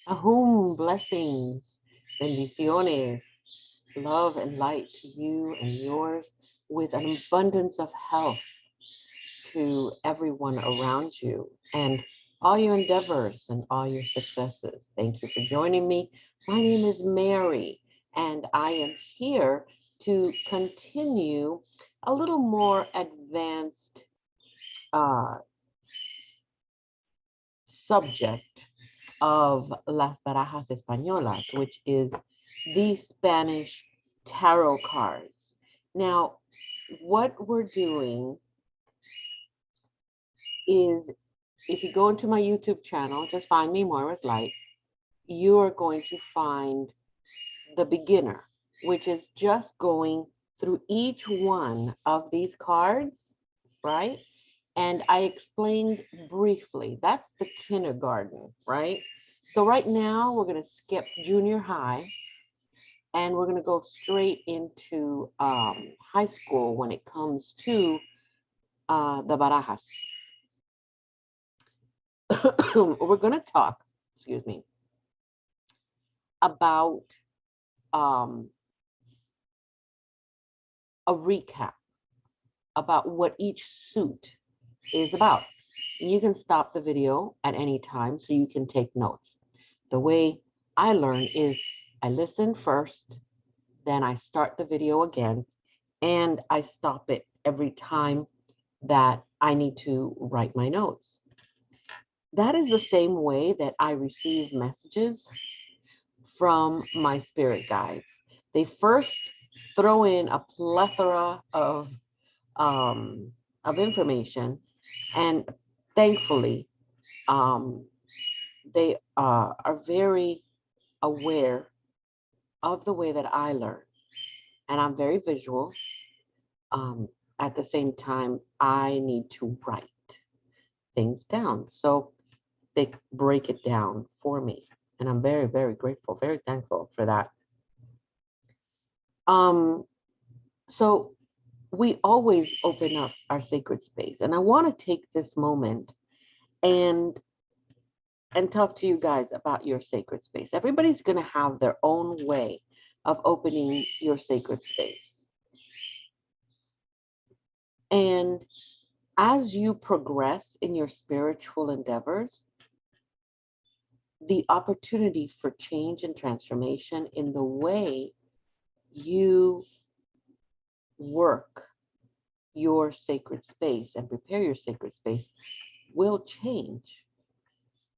Ahum, blessings, bendiciones, love and light to you and yours with an abundance of health to everyone around you and all your endeavors and all your successes. Thank you for joining me. My name is Mary, and I am here to continue a little more advanced uh, subject of Las Barajas Españolas, which is the Spanish tarot cards. Now, what we're doing is if you go into my YouTube channel, just find me, Moira's Light, you are going to find the beginner, which is just going through each one of these cards, right? And I explained briefly, that's the kindergarten, right? So right now we're going to skip junior high and we're going to go straight into high school when it comes to the barajas. We're going to talk, excuse me, about um, a recap about what each suit is about. And you can stop the video at any time so you can take notes. The way I learn is I listen first, then I start the video again, and I stop it every time that I need to write my notes. That is the same way that I receive messages from my spirit guides. They first throw in a plethora um, of information, and thankfully, um, they are very aware of the way that I learn, and I'm very visual. Um, at the same time, I need to write things down, so they break it down for me, and I'm very, very grateful, very thankful for that. Um, so we always open up our sacred space, and I want to take this moment and talk to you guys about your sacred space. Everybody's going to have their own way of opening your sacred space. And as you progress in your spiritual endeavors, the opportunity for change and transformation in the way you work your sacred space and prepare your sacred space will change.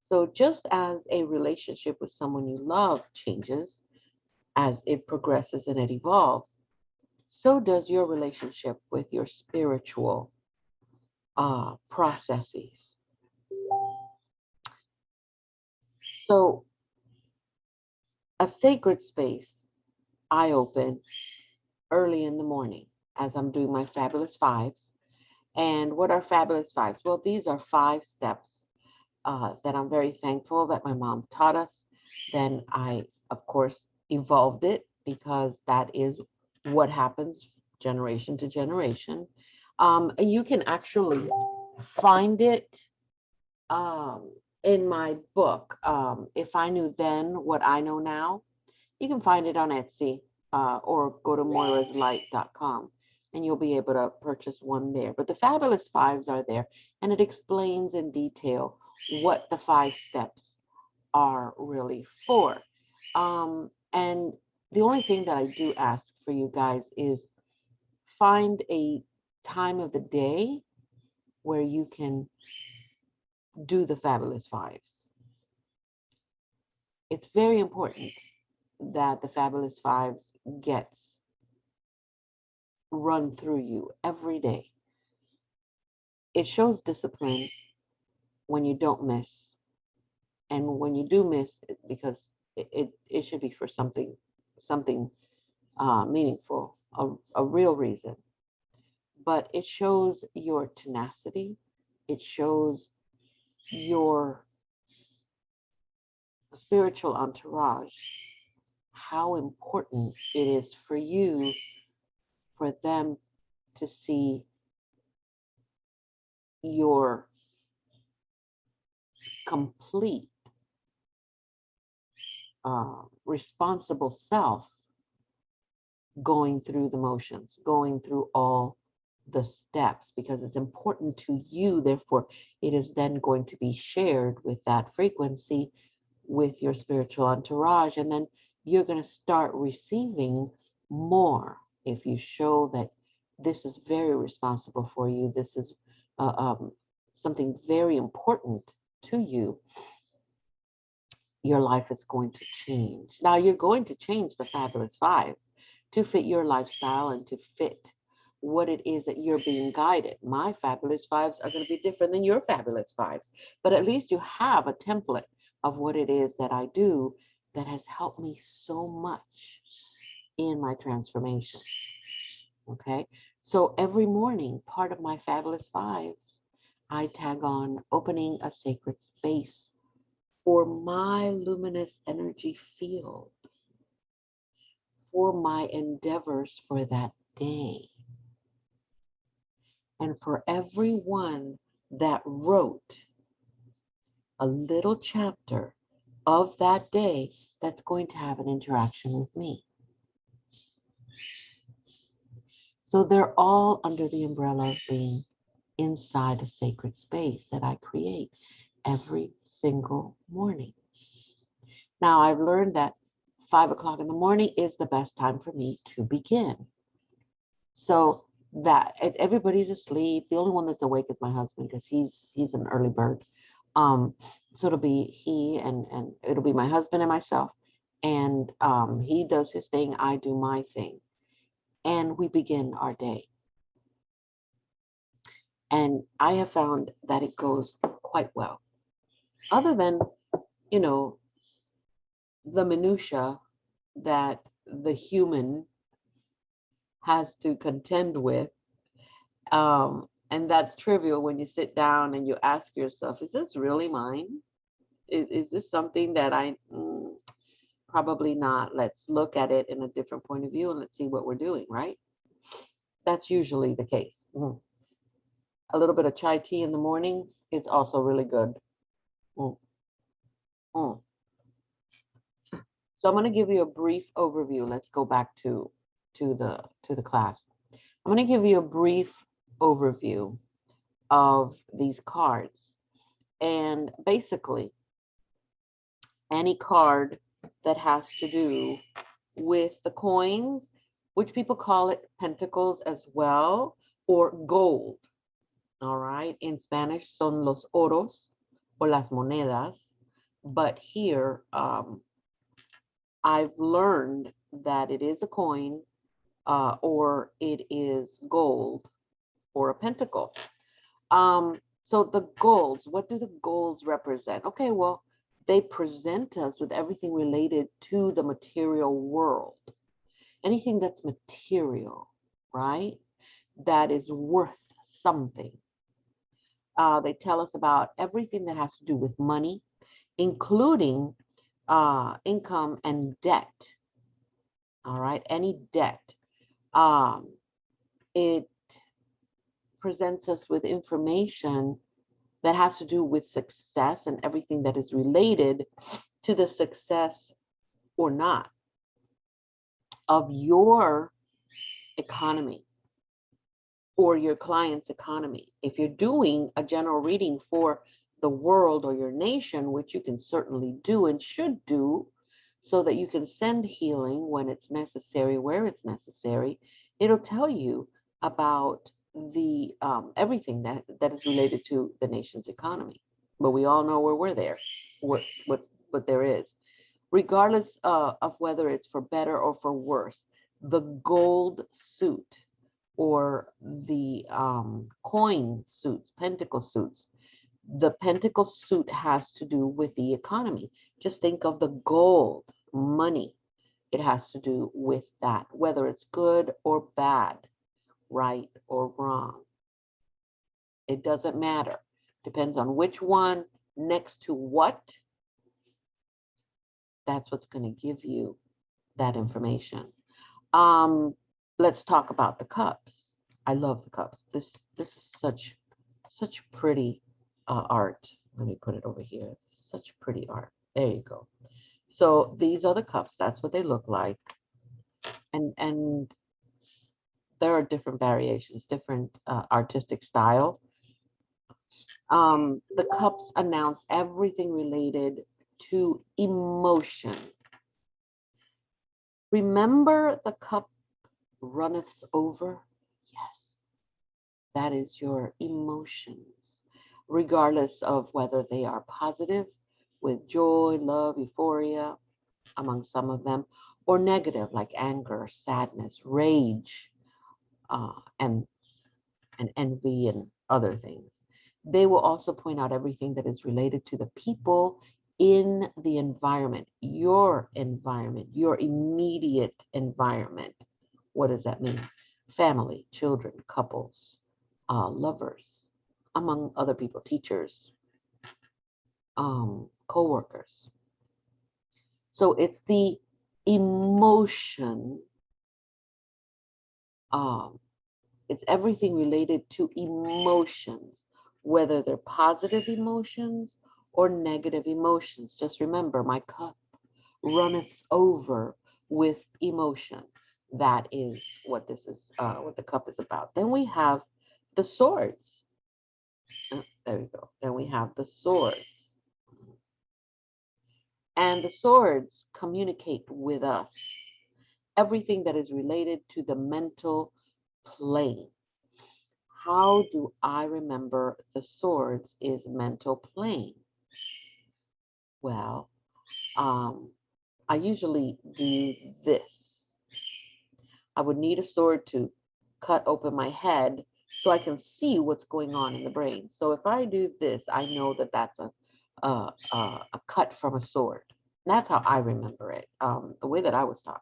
So, just as a relationship with someone you love changes as it progresses and it evolves, so does your relationship with your spiritual processes. So, a sacred space I open early in the morning as I'm doing my fabulous fives. And what are fabulous fives? Well, these are 5 steps that I'm very thankful that my mom taught us. Then I, of course, evolved it because that is what happens generation to generation. You can actually find it um, in my book. If I knew then what I know now, you can find it on Etsy or go to moiraslight.com and you'll be able to purchase one there. But the Fabulous Fives are there and it explains in detail what the 5 steps are really for. And the only thing that I do ask for you guys is find a time of the day where you can do the Fabulous Fives. It's very important that the Fabulous Fives gets run through you every day. It shows discipline when you don't miss, and when you do miss, because it should be for something meaningful, a real reason. But it shows your tenacity. It shows your spiritual entourage how important it is for you for them to see your complete responsible self going through the motions, going through all the steps, because it's important to you. Therefore, it is then going to be shared with that frequency with your spiritual entourage. And then you're going to start receiving more if you show that this is very responsible for you. This is uh, um, something very important to you. Your life is going to change. Now, you're going to change the fabulous fives to fit your lifestyle and to fit what it is that you're being guided. My fabulous fives are going to be different than your fabulous fives, but at least you have a template of what it is that I do that has helped me so much in my transformation. Okay, so every morning, part of my fabulous fives, I tag on opening a sacred space for my luminous energy field, for my endeavors for that day, and for everyone that wrote a little chapter of that day that's going to have an interaction with me. So they're all under the umbrella of being inside a sacred space that I create every single morning. Now, I've learned that 5 o'clock in the morning is the best time for me to begin. So that everybody's asleep. The only one that's awake is my husband, because he's an early bird. So it'll be he and it'll be my husband and myself. And he does his thing, I do my thing. And we begin our day. And I have found that it goes quite well. Other than, you know, the minutia that the human has to contend with. And that's trivial when you sit down and you ask yourself, is this really mine? Is this something that probably not. Let's look at it in a different point of view and let's see what we're doing, right? That's usually the case. A little bit of chai tea in the morning is also really good. Mm. Mm. So I'm going to give you a brief overview. Let's go back to the class. I'm going to give you a brief overview of these cards. And basically, any card that has to do with the coins, which people call it pentacles as well, or gold. All right. In Spanish, son los oros or las monedas. But here, I've learned that it is a coin or it is gold or a pentacle. So the golds, what do the golds represent? Okay, well, they present us with everything related to the material world. Anything that's material, right? That is worth something. They tell us about everything that has to do with money, including income and debt. All right, any debt. It presents us with information that has to do with success and everything that is related to the success or not of your economy or your client's economy. If you're doing a general reading for the world or your nation, which you can certainly do and should do, so that you can send healing when it's necessary, where it's necessary, it'll tell you about the everything that is related to the nation's economy. But we all know where we're there, what there is, regardless of whether it's for better or for worse. The gold suit or the coin suits, pentacle suits. The pentacle suit has to do with the economy. Just think of the gold, money. It has to do with that, whether it's good or bad, right or wrong. It doesn't matter. Depends on which one next to what. That's what's going to give you that information. Let's talk about the cups. I love the cups. This is such pretty art. Let me put it over here. It's such pretty art. There you go. So these are the cups. That's what they look like. And there are different variations, different artistic styles. The cups announce everything related to emotion. Remember the cup runneth over? Yes, that is your emotions, regardless of whether they are positive, with joy, love, euphoria, among some of them, or negative, like anger, sadness, rage, and envy and other things. They will also point out everything that is related to the people in the environment, your immediate environment. What does that mean? Family, children, couples, lovers, among other people, teachers, co-workers. So it's the emotion, um, it's everything related to emotions, whether they're positive emotions or negative emotions. Just remember, my cup runneth over with emotion. That is what this is, what the cup is about. Then we have the swords. There we go. Then we have the swords. And the swords communicate with us everything that is related to the mental plane. How do I remember the swords is mental plane? Well, I usually do this. I would need a sword to cut open my head so I can see what's going on in the brain. So if I do this, I know that that's a cut from a sword. That's how I remember it, the way that I was taught.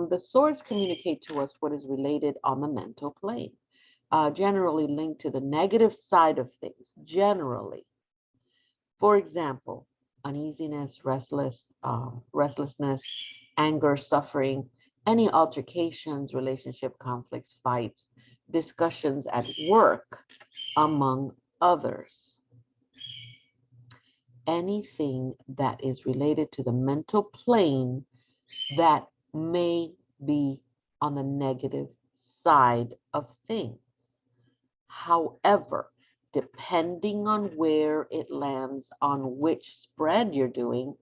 The swords communicate to us what is related on the mental plane, generally linked to the negative side of things, generally. For example, uneasiness, restlessness, anger, suffering, any altercations, relationship conflicts, fights, discussions at work, among others. Anything that is related to the mental plane that may be on the negative side of things. However, depending on where it lands on which spread you're doing,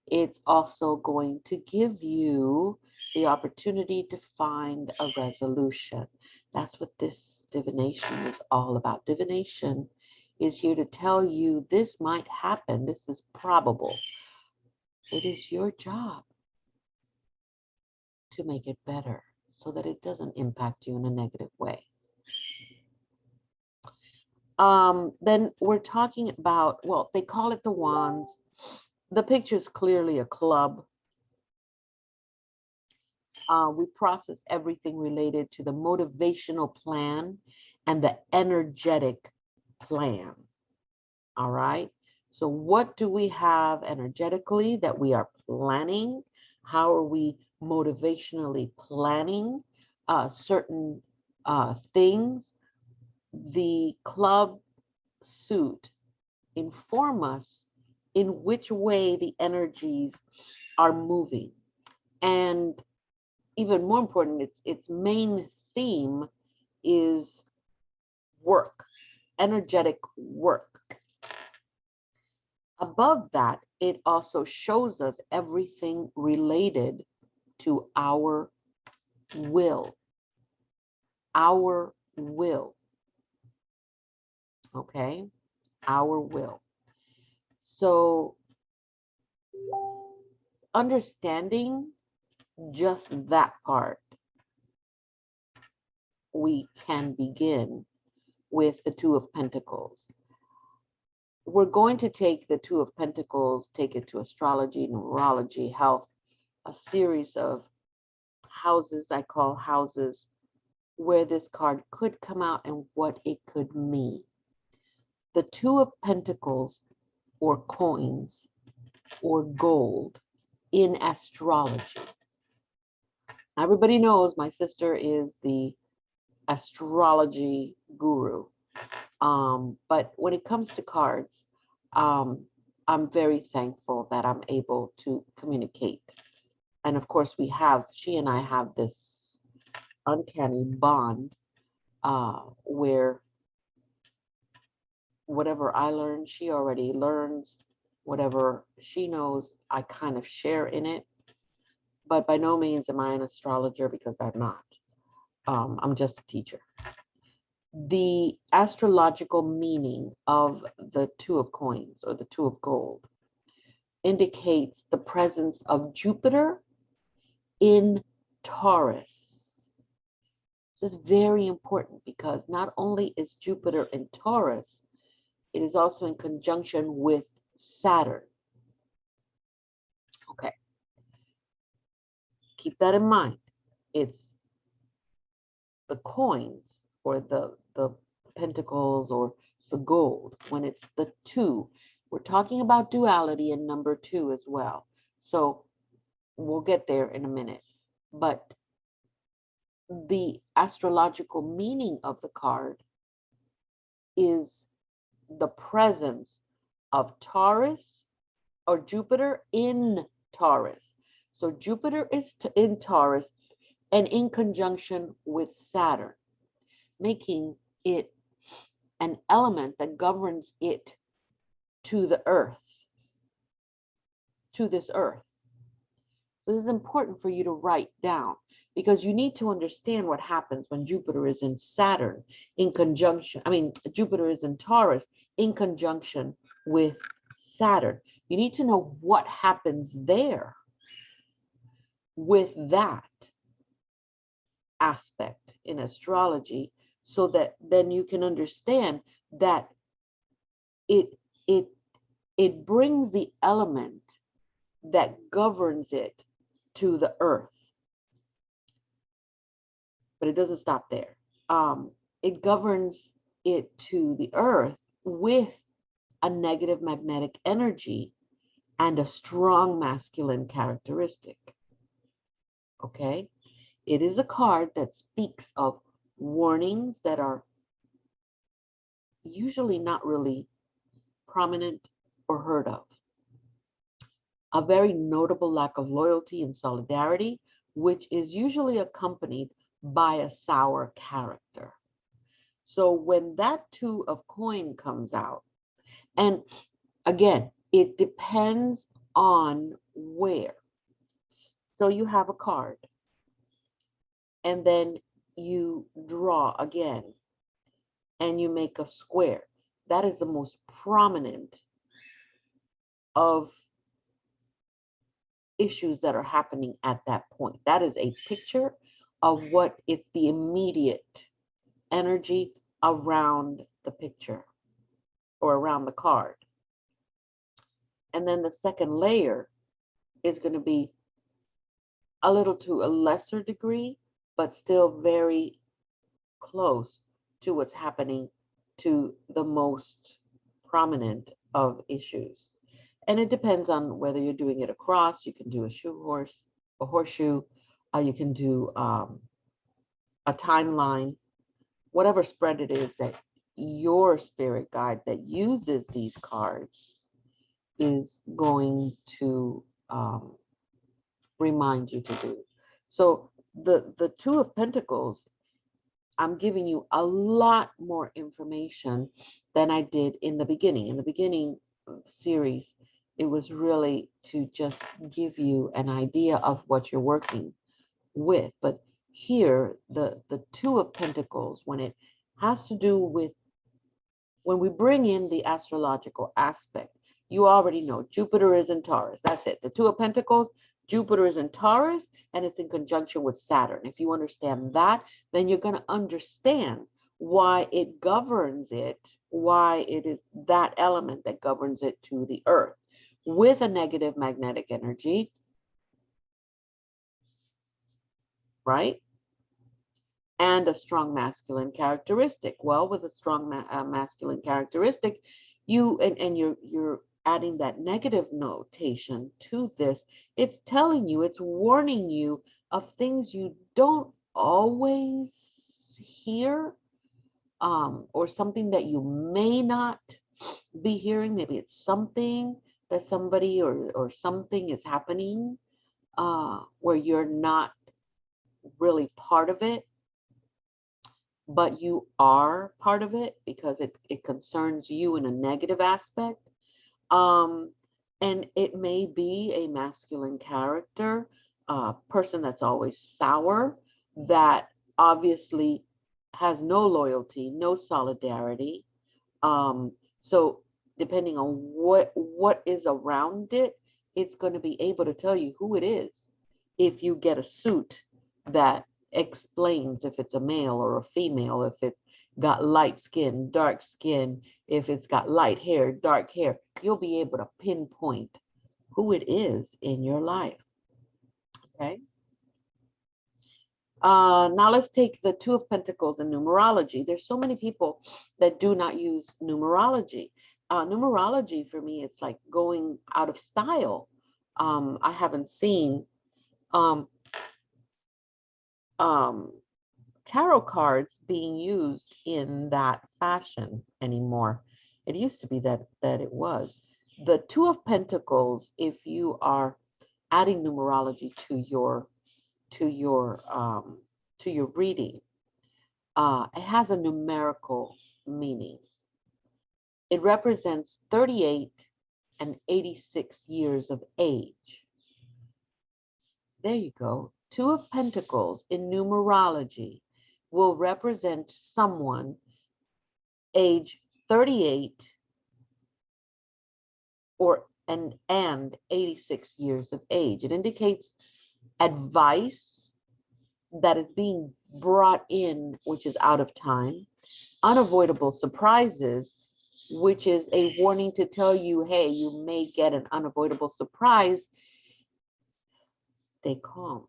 it's also going to give you the opportunity to find a resolution. That's what this divination is all about. Divination is here to tell you this might happen, this is probable. It is your job to make it better so that it doesn't impact you in a negative way. Then we're talking about, well, they call it the wands. The picture is clearly a club. We process everything related to the motivational plan and the energetic plan. All right. So what do we have energetically that we are planning? How are we motivationally planning certain things? The club suit inform us in which way the energies are moving. And even more important, its main theme is work, energetic work. Above that, it also shows us everything related to our will. Our will. Okay? Our will. So, understanding just that part, we can begin with the Two of Pentacles. We're going to take the Two of Pentacles, take it to astrology, numerology, health, a series of houses, I call houses, where this card could come out and what it could mean. The Two of Pentacles, or coins, or gold in astrology. Everybody knows my sister is the astrology guru. But when it comes to cards, I'm very thankful that I'm able to communicate. And of course, she and I have this uncanny bond where whatever I learn, she already learns. Whatever she knows, I kind of share in it. But by no means am I an astrologer because I'm not. I'm just a teacher. The astrological meaning of the Two of Coins or the Two of Gold indicates the presence of Jupiter in Taurus. This is very important because not only is Jupiter in Taurus, it is also in conjunction with Saturn. Okay, keep that in mind. It's the coins or the pentacles or the gold. When it's the two, we're talking about duality in number two as well. So we'll get there in a minute. But the astrological meaning of the card is the presence of Taurus or Jupiter in Taurus. So Jupiter is in Taurus and in conjunction with Saturn, making it an element that governs it to the earth, to this earth. So this is important for you to write down because you need to understand what happens when Jupiter is in Saturn in conjunction. Jupiter is in Taurus in conjunction with Saturn. You need to know what happens there with that aspect in astrology so that then you can understand that it brings the element that governs it to the earth. But it doesn't stop there. It governs it to the earth with a negative magnetic energy and a strong masculine characteristic. Okay? It is a card that speaks of warnings that are usually not really prominent or heard of. A very notable lack of loyalty and solidarity, which is usually accompanied by a sour character. So when that Two of Coin comes out, and again, it depends on where. So you have a card, and then you draw again, and you make a square. That is the most prominent of issues that are happening at that point. That is a picture of what it's the immediate energy around the picture or around the card. And then the second layer is going to be a little to a lesser degree, but still very close to what's happening to the most prominent of issues. And it depends on whether you're doing it across. You can do a horseshoe, you can do a timeline, whatever spread it is that your spirit guide that uses these cards is going to remind you to do. So the Two of Pentacles, I'm giving you a lot more information than I did in the beginning. In the beginning series, it was really to just give you an idea of what you're working with. But here, the Two of Pentacles, when it has to do with, when we bring in the astrological aspect, you already know Jupiter is in Taurus. That's it. The Two of Pentacles, Jupiter is in Taurus, and it's in conjunction with Saturn. If you understand that, then you're going to understand why it governs it, why it is that element that governs it to the earth with a negative magnetic energy, right? And a strong masculine characteristic. Well, with a strong masculine characteristic, you're adding that negative notation to this. It's telling you, it's warning you of things you don't always hear, or something that you may not be hearing. Maybe it's something that somebody or something is happening where you're not really part of it, but you are part of it because it concerns you in a negative aspect. Um, and it may be a masculine character, a person that's always sour, that obviously has no loyalty, no solidarity. So depending on what is around it, it's going to be able to tell you who it is if you get a suit that explains if it's a male or a female, if it's got light skin, dark skin, if it's got light hair, dark hair, you'll be able to pinpoint who it is in your life. Okay. Now let's take the Two of Pentacles in numerology. There's so many people that do not use numerology. Numerology for me, it's like going out of style. I haven't seen um, tarot cards being used in that fashion anymore. It used to be that it was. The Two of Pentacles, if you are adding numerology to your reading, it has a numerical meaning. It represents 38 and 86 years of age. There you go. Two of Pentacles in numerology will represent someone age 38 and 86 years of age. It indicates advice that is being brought in, which is out of time, unavoidable surprises, which is a warning to tell you, hey, you may get an unavoidable surprise. Stay calm,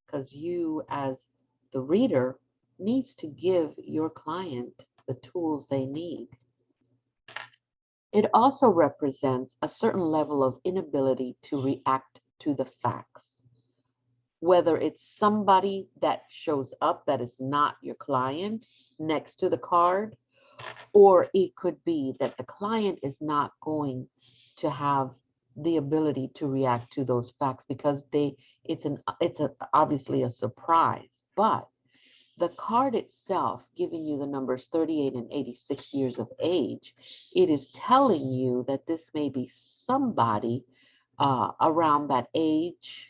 because you as the reader needs to give your client the tools they need. It also represents a certain level of inability to react to the facts. Whether it's somebody that shows up that is not your client next to the card, or it could be that the client is not going to have the ability to react to those facts because it's obviously a surprise. But the card itself, giving you the numbers 38 and 86 years of age, it is telling you that this may be somebody around that age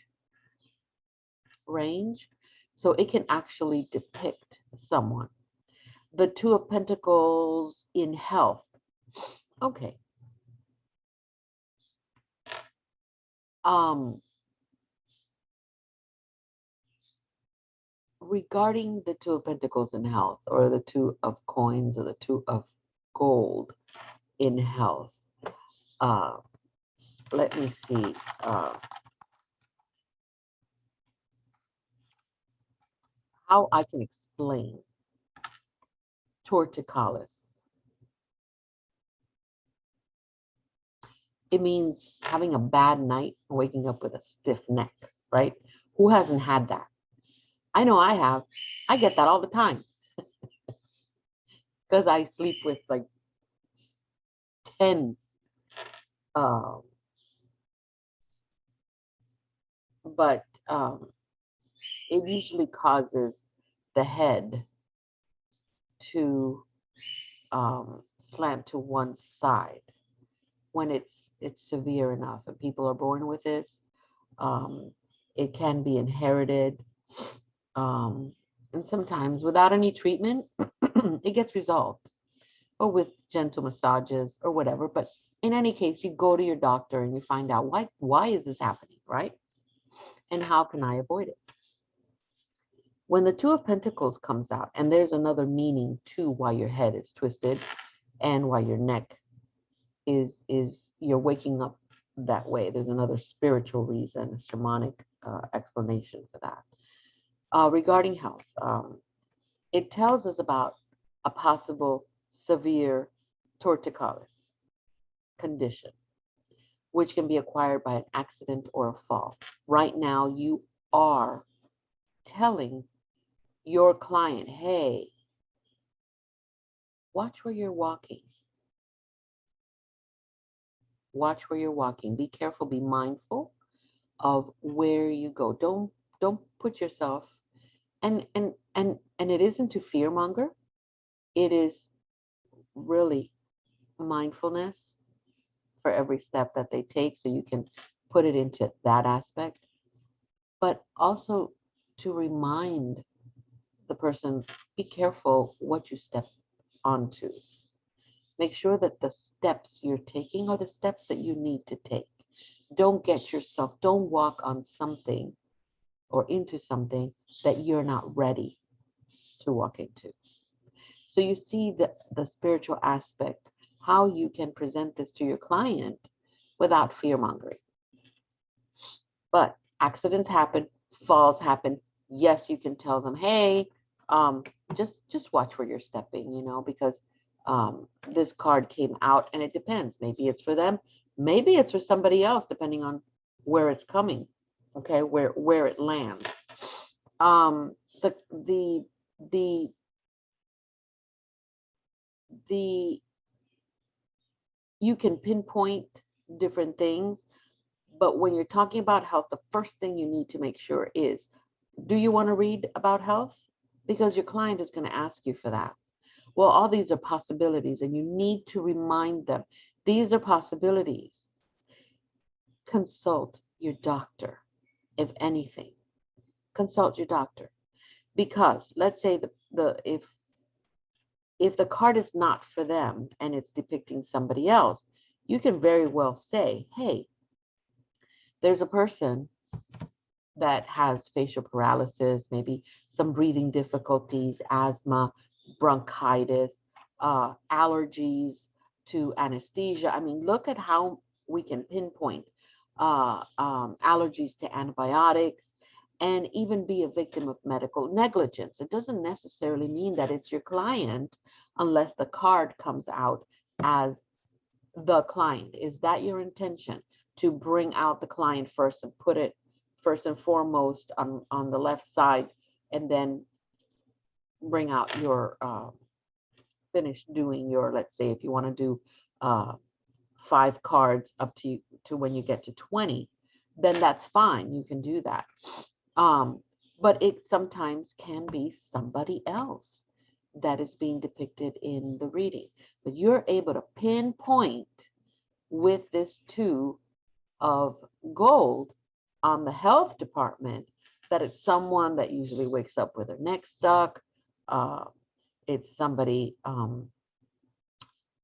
range. So it can actually depict someone. The Two of Pentacles in health. Okay. Regarding the Two of Pentacles in health, or the Two of Coins, or the Two of Gold in health, let me see. How I can explain torticollis. It means having a bad night, waking up with a stiff neck, right? Who hasn't had that? I know I have. I get that all the time because I sleep with like 10. But it usually causes the head to slant to one side when it's severe enough, and people are born with this. It can be inherited, and sometimes without any treatment, it gets resolved, or with gentle massages or whatever. But in any case, you go to your doctor and you find out why is this happening, right? And how can I avoid it? When the Two of Pentacles comes out, and there's another meaning to why your head is twisted and why your neck is you're waking up that way. There's another spiritual reason, a shamanic explanation for that. Regarding health, it tells us about a possible severe torticollis condition, which can be acquired by an accident or a fall. Right now, you are telling your client, hey, watch where you're walking. Watch where you're walking. Be careful, be mindful of where you go. Don't put yourself, and it isn't to fear monger. It is really mindfulness for every step that they take, so you can put it into that aspect, but also to remind the person, be careful what you step onto. Make sure that the steps you're taking are the steps that you need to take. Don't walk on something or into something that you're not ready to walk into. So you see the spiritual aspect, how you can present this to your client without fear mongering. But accidents happen, falls happen. Yes, you can tell them, hey, um, just watch where you're stepping, because this card came out, and it depends. Maybe it's for them, maybe it's for somebody else, depending on where it's coming. Okay, where it lands. The the the the you can pinpoint different things, but when you're talking about health, the first thing you need to make sure is, do you want to read about health? Because your client is going to ask you for that. Well, all these are possibilities, and you need to remind them these are possibilities. Consult your doctor. If anything, consult your doctor, because let's say the if the card is not for them and it's depicting somebody else, you can very well say, hey, there's a person that has facial paralysis, maybe some breathing difficulties, asthma, bronchitis, allergies to anesthesia. I mean, look at how we can pinpoint allergies to antibiotics, and even be a victim of medical negligence. It doesn't necessarily mean that it's your client unless the card comes out as the client. Is that your intention, to bring out the client first and put it first and foremost on the left side, and then bring out your finish doing your, let's say if you want to do 5 cards up to when you get to 20, then that's fine, you can do that. But it sometimes can be somebody else that is being depicted in the reading, but you're able to pinpoint with this 2 of gold on the health department that it's someone that usually wakes up with their neck stuck. It's somebody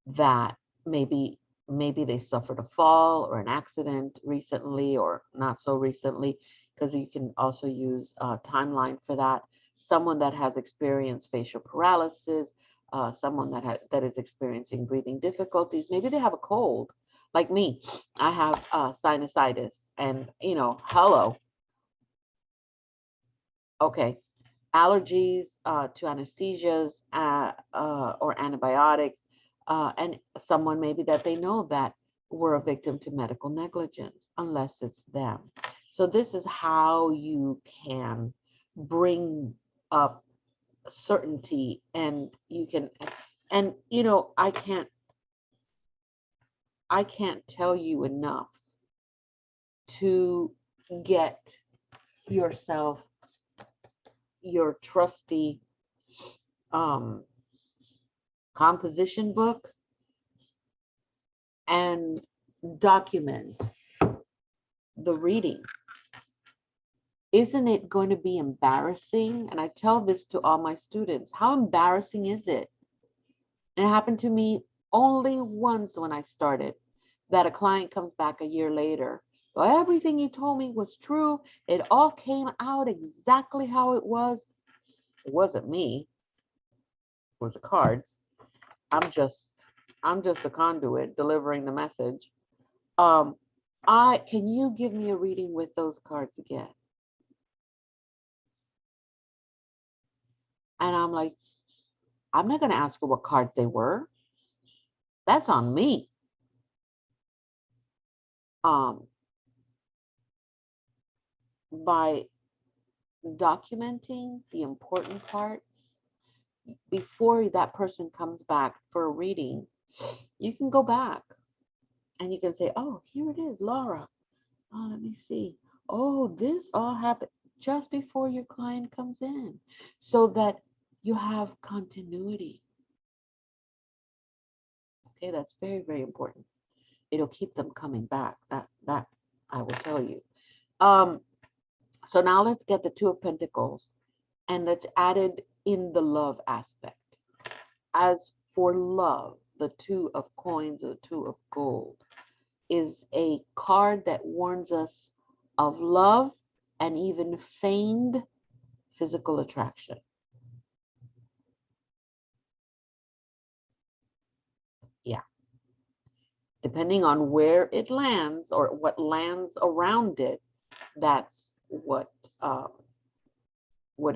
that maybe they suffered a fall or an accident recently or not so recently, because you can also use a timeline for that. Someone that has experienced facial paralysis, someone that is experiencing breathing difficulties. Maybe they have a cold, like me. I have sinusitis, and hello. Okay, allergies to anesthesias or antibiotics, and someone maybe that they know that were a victim to medical negligence, unless it's them. So this is how you can bring up certainty, and you can, and I can't tell you enough to get yourself your trusty composition book and document the reading. Isn't it going to be embarrassing? And I tell this to all my students. How embarrassing is it? And it happened to me only once when I started, that a client comes back a year later. Well, everything you told me was true. It all came out exactly how it was. It wasn't me. It was the cards. I'm just a conduit delivering the message. Can you give me a reading with those cards again? And I'm like, I'm not going to ask her what cards they were. That's on me. By documenting the important parts before that person comes back for a reading, you can go back And you can say, oh, here it is, Laura. Oh, let me see. Oh, this all happened just before your client comes in, so that you have continuity. Okay, that's very, very important. It'll keep them coming back. That I will tell you. Um, so now let's get the Two of Pentacles and let's add it in the love aspect. As for love, the Two of Coins or Two of Gold is a card that warns us of love and even feigned physical attraction. Yeah. Depending on where it lands or what lands around it, that's what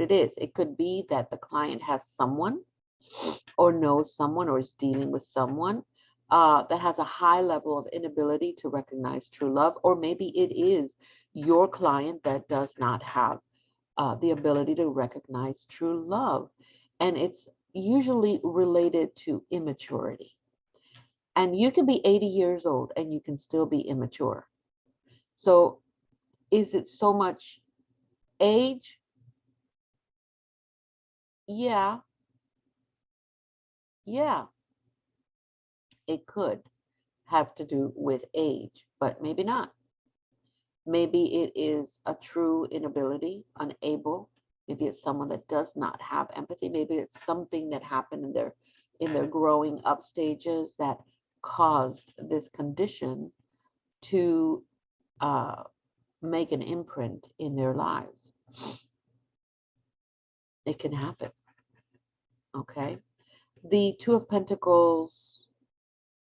it is. It could be that the client has someone or knows someone or is dealing with someone that has a high level of inability to recognize true love, or maybe it is your client that does not have the ability to recognize true love. And it's usually related to immaturity. And you can be 80 years old and you can still be immature. So is it so much age? Yeah, yeah, it could have to do with age, but maybe not. Maybe it is a true inability, unable. Maybe it's someone that does not have empathy. Maybe it's something that happened in their growing up stages that caused this condition to make an imprint in their lives. It can happen. Okay. The Two of Pentacles,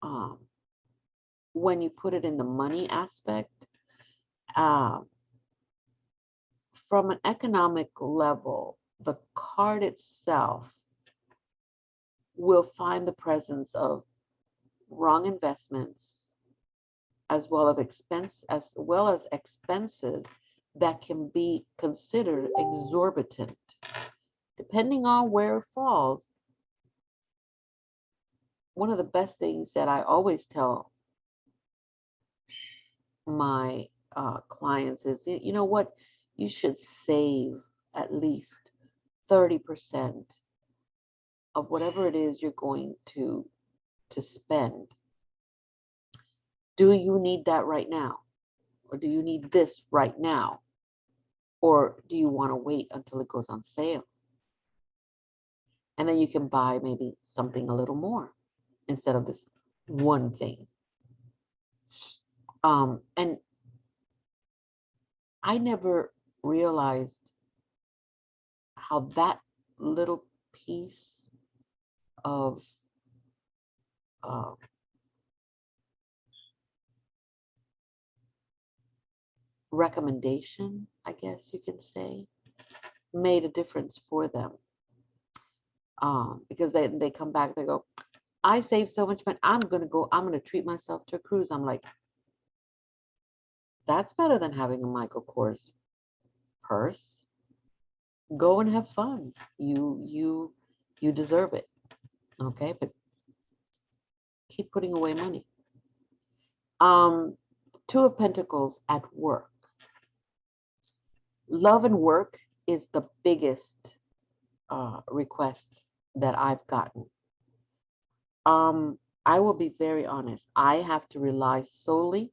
um, when you put it in the money aspect, uh, from an economic level, the card itself will find the presence of wrong investments as well as expenses that can be considered exorbitant. Depending on where it falls, one of the best things that I always tell my clients is, you know what, you should save at least 30% of whatever it is you're going to spend. Do you need that right now? Or do you need this right now? Or do you want to wait until it goes on sale? And then you can buy maybe something a little more instead of this one thing. And I never realized how that little piece of uh, recommendation, I guess you can say, made a difference for them. Because they come back, they go, I saved so much money, I'm gonna treat myself to a cruise. I'm like, that's better than having a Michael Kors purse. Go and have fun. You deserve it. Okay, but keep putting away money. Two of Pentacles at work. Love and work is the biggest request that I've gotten. I will be very honest. I have to rely solely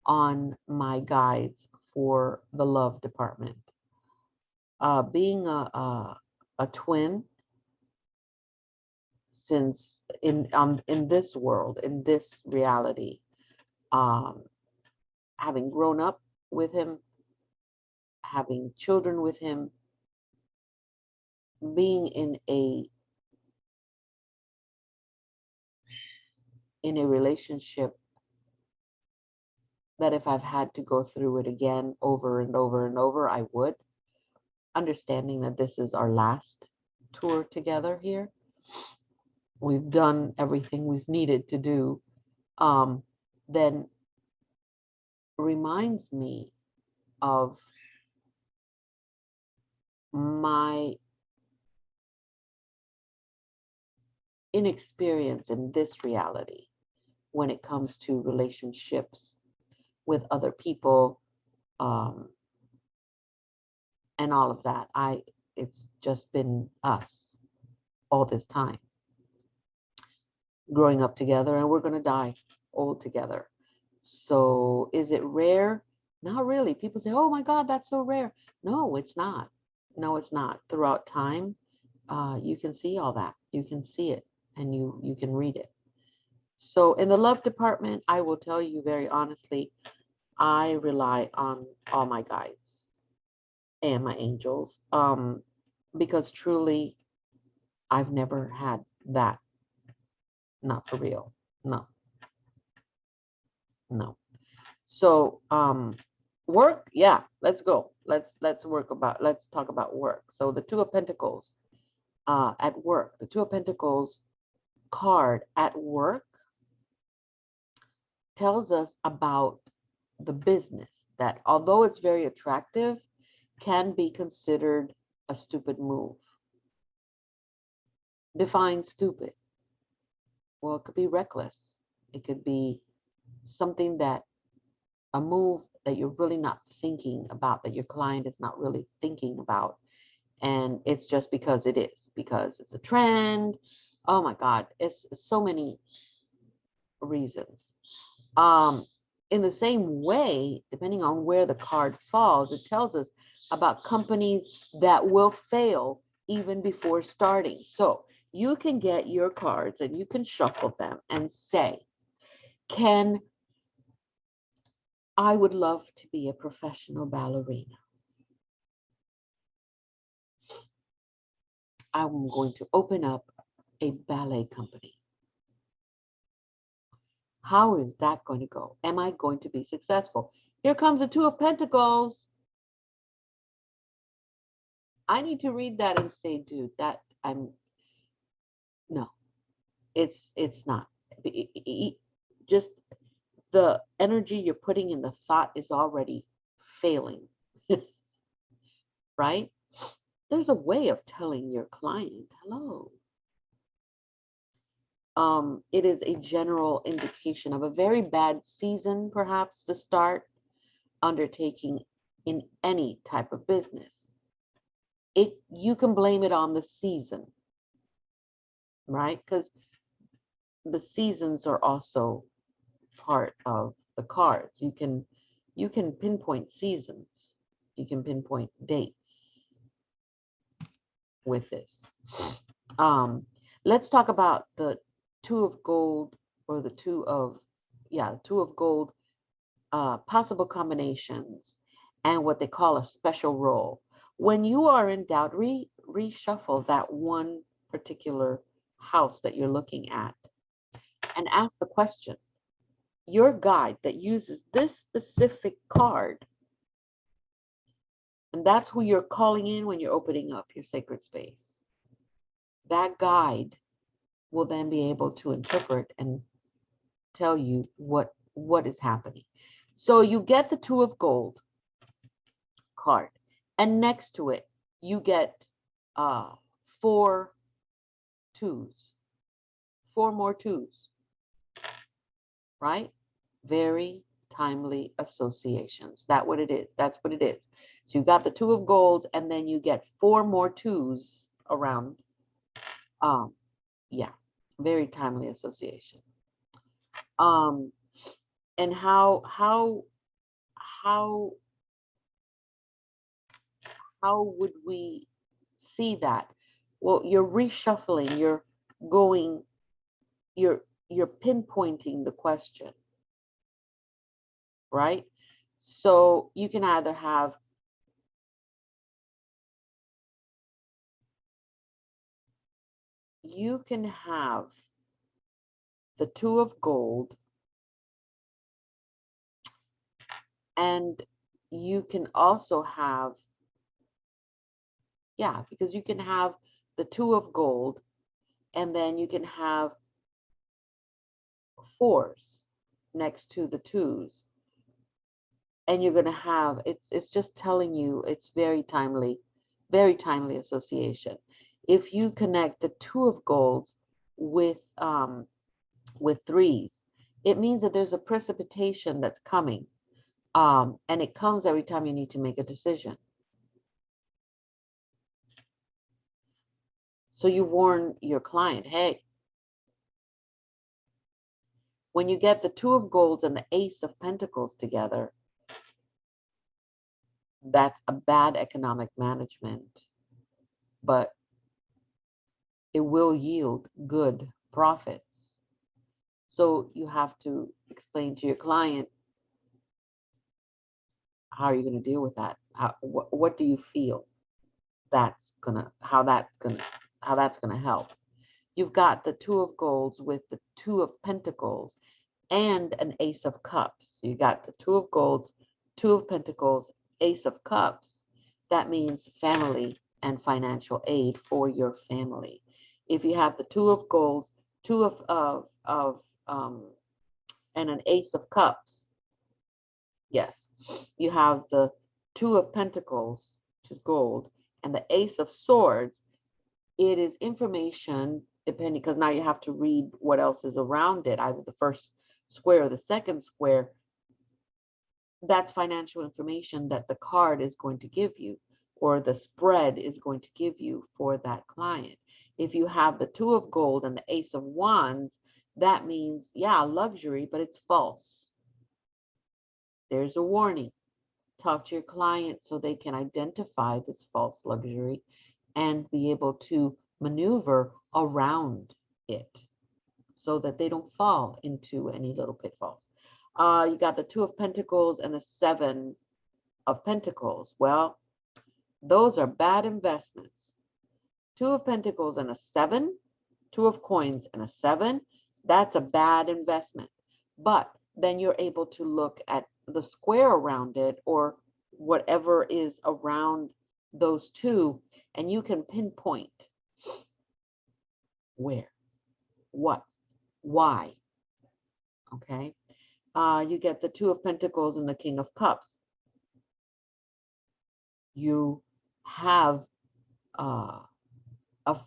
on my guides for the love department. Being a twin, since in this world, in this reality, um, having grown up with him, having children with him, being in a relationship that if I've had to go through it again over and over and over, I would, understanding that this is our last tour together here. We've done everything we've needed to do, then reminds me of my inexperience in this reality, when it comes to relationships with other people, um, and all of that. It's just been us all this time, growing up together, and we're going to die old together. So is it rare? Not really. People say, oh my God, that's so rare. No, it's not. No, it's not. Throughout time, you can see all that. You can see it, and you can read it. So in the love department, I will tell you very honestly, I rely on all my guides and my angels, because truly, I've never had that. Not for real. No, no. So work, yeah, let's go. Let's talk about work. So the Two of Pentacles at work. The Two of Pentacles card at work tells us about the business that, although it's very attractive, can be considered a stupid move. Define stupid. Well, it could be reckless. It could be something that, a move that you're really not thinking about, that your client is not really thinking about. And it's just because it is, because it's a trend. Oh my God, it's so many reasons. In the same way, depending on where the card falls, it tells us about companies that will fail even before starting. So you can get your cards and you can shuffle them and say, I would love to be a professional ballerina. I'm going to open up a ballet company. How is that going to go? Am I going to be successful? Here comes the Two of Pentacles. I need to read that and say, dude, no, it's not. Just the energy you're putting in the thought is already failing, right? There's a way of telling your client, hello. It is a general indication of a very bad season, perhaps, to start undertaking in any type of business. You can blame it on the season, right? Because the seasons are also part of the cards. You can pinpoint seasons. You can pinpoint dates with this. Let's talk about the Two of Gold, or the Two of Gold, possible combinations, and what they call a special roll. When you are in doubt, reshuffle that one particular house that you're looking at and ask the question, your guide that uses this specific card, and that's who you're calling in when you're opening up your sacred space. That guide will then be able to interpret and tell you what is happening. So you get the Two of Gold card, and next to it you get 4 twos, 4 more twos, right? Very timely associations. That's what it is. So you got the Two of Gold, and then you get 4 more twos around. Yeah, very timely association. And how would we see that? Well, you're reshuffling, you're pinpointing the question, right? So you can either have the Two of Gold, and you can also have, because you can have the Two of Gold, and then you can have 4s next to the 2s, and you're going to have, it's just telling you it's very timely association. If you connect the Two of Gold with 3s, It means that there's a precipitation that's coming, and it comes every time you need to make a decision. So you warn your client, hey, when you get the Two of Gold and the Ace of Pentacles together, that's a bad economic management, but it will yield good profits. So you have to explain to your client, how are you going to deal with that? What do you feel how that's gonna help? You've got the Two of Golds with the Two of Pentacles and an Ace of Cups. You got the Two of Golds, Two of Pentacles, Ace of Cups. That means family and financial aid for your family. If you have the Two of Golds, Two of and an Ace of Cups, yes, you have the Two of Pentacles, which is gold, and the Ace of Swords. It is information, depending, because now you have to read what else is around it, either the first square or the second square. That's financial information that the card is going to give you, or the spread is going to give you for that client. If you have the Two of Gold and the Ace of Wands, that means, yeah, luxury, but it's false. There's a warning. Talk to your client so they can identify this false luxury and be able to maneuver around it so that they don't fall into any little pitfalls. You got the Two of Pentacles and the Seven of Pentacles. Well, those are bad investments. Two of Pentacles and a seven, Two of Coins and a seven, that's a bad investment. But then you're able to look at the square around it, or whatever is around those two, and you can pinpoint where, what, why. Okay. You get the Two of Pentacles and the King of Cups. You have a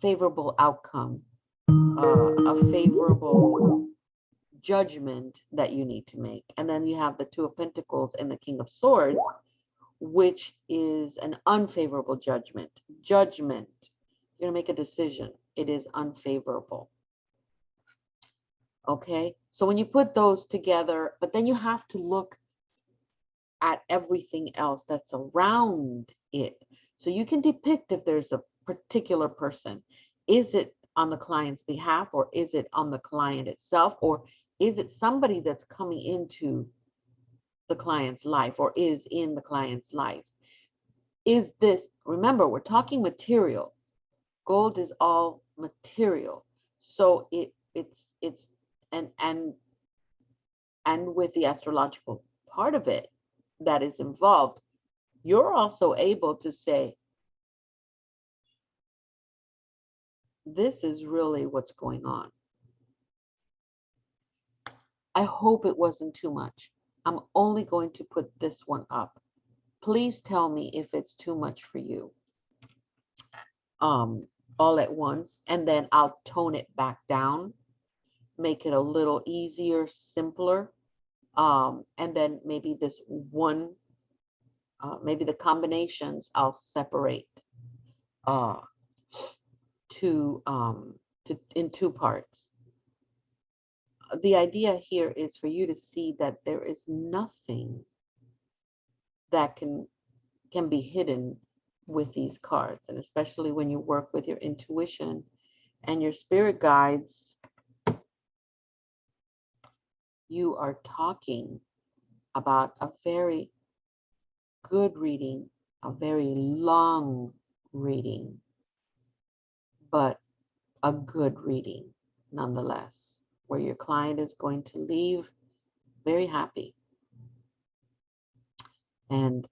favorable outcome, a favorable judgment that you need to make. And then you have the Two of Pentacles and the King of Swords, which is an unfavorable judgment. Judgment. You're going to make a decision. It is unfavorable. Okay. So when you put those together, but then you have to look at everything else that's around it. So you can depict if there's a particular person. Is it on the client's behalf, or is it on the client itself, or is it somebody that's coming into the client's life or is in the client's life? Is this, remember, we're talking material. Gold is all material. So it's and with the astrological part of it that is involved, you're also able to say, this is really what's going on. I hope it wasn't too much. I'm only going to put this one up. Please tell me if it's too much for you. All at once, and then I'll tone it back down, make it a little easier, simpler. And then maybe this one, maybe the combinations I'll separate in two parts. The idea here is for you to see that there is nothing that can be hidden with these cards, and especially when you work with your intuition and your spirit guides. You are talking about a very good reading, a very long reading, but a good reading nonetheless, where your client is going to leave very happy and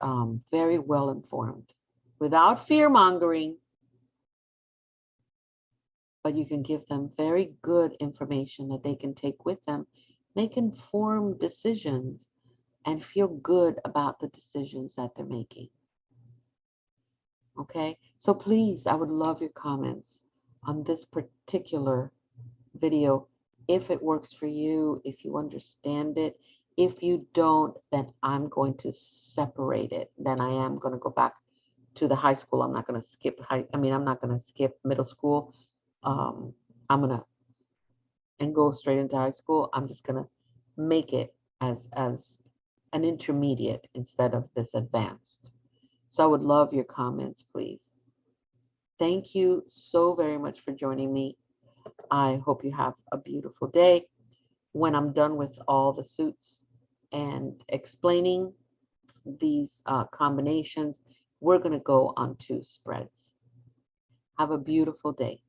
very well informed, without fear mongering, but you can give them very good information that they can take with them, make informed decisions, and feel good about the decisions that they're making. Okay, so please, I would love your comments on this particular video. if it works for you, if you understand it. If you don't, then I'm going to separate it. Then I am going to go back to the high school. I'm not going to skip I'm not going to skip middle school. Um, I'm going to and go straight into high school. I'm just going to make it as an intermediate instead of this advanced. So I would love your comments, please. Thank you so very much for joining me. I hope you have a beautiful day. When I'm done with all the suits and explaining these combinations, we're going to go on to spreads. Have a beautiful day.